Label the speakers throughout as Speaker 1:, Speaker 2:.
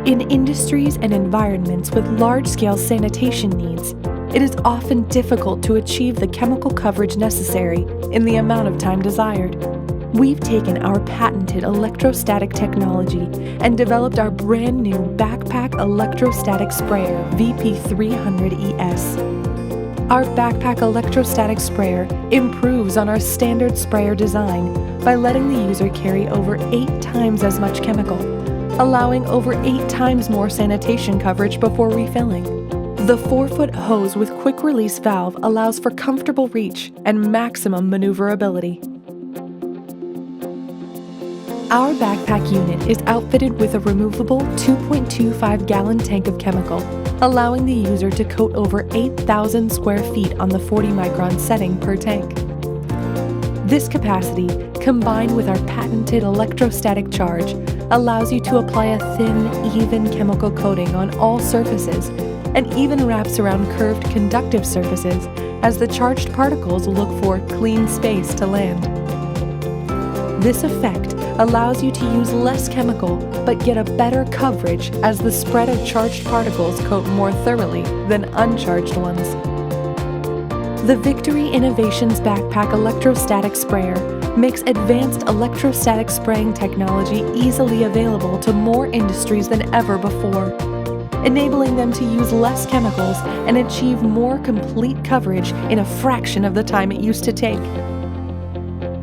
Speaker 1: In industries and environments with large-scale sanitation needs, it is often difficult to achieve the chemical coverage necessary in the amount of time desired. We've taken our patented electrostatic technology and developed our brand new Backpack Electrostatic Sprayer VP300ES. Our Backpack Electrostatic Sprayer improves on our standard sprayer design by letting the user carry over 8 times as much chemical, allowing over 8 times more sanitation coverage before refilling. The 4-foot hose with quick-release valve allows for comfortable reach and maximum maneuverability. Our backpack unit is outfitted with a removable 2.25-gallon tank of chemical, allowing the user to coat over 8,000 square feet on the 40-micron setting per tank. This capacity, combined with our patented electrostatic charge, allows you to apply a thin, even chemical coating on all surfaces and even wraps around curved conductive surfaces as the charged particles look for clean space to land. This effect allows you to use less chemical but get a better coverage as the spread of charged particles coat more thoroughly than uncharged ones. The Victory Innovations Backpack Electrostatic Sprayer makes advanced electrostatic spraying technology easily available to more industries than ever before, enabling them to use less chemicals and achieve more complete coverage in a fraction of the time it used to take.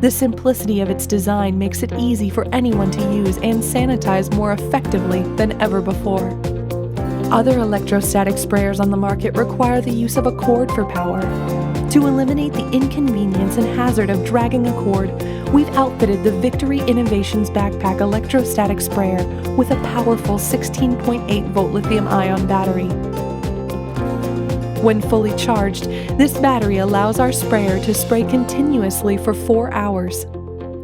Speaker 1: The simplicity of its design makes it easy for anyone to use and sanitize more effectively than ever before. Other electrostatic sprayers on the market require the use of a cord for power. To eliminate the inconvenience and hazard of dragging a cord, we've outfitted the Victory Innovations Backpack Electrostatic Sprayer with a powerful 16.8-volt lithium-ion battery. When fully charged, this battery allows our sprayer to spray continuously for 4 hours.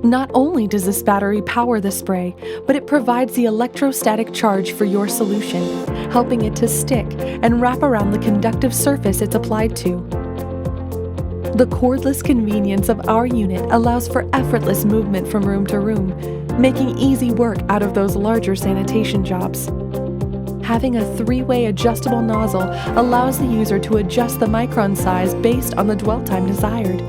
Speaker 1: Not only does this battery power the spray, but it provides the electrostatic charge for your solution, helping it to stick and wrap around the conductive surface it's applied to. The cordless convenience of our unit allows for effortless movement from room to room, making easy work out of those larger sanitation jobs. Having a 3-way adjustable nozzle allows the user to adjust the micron size based on the dwell time desired.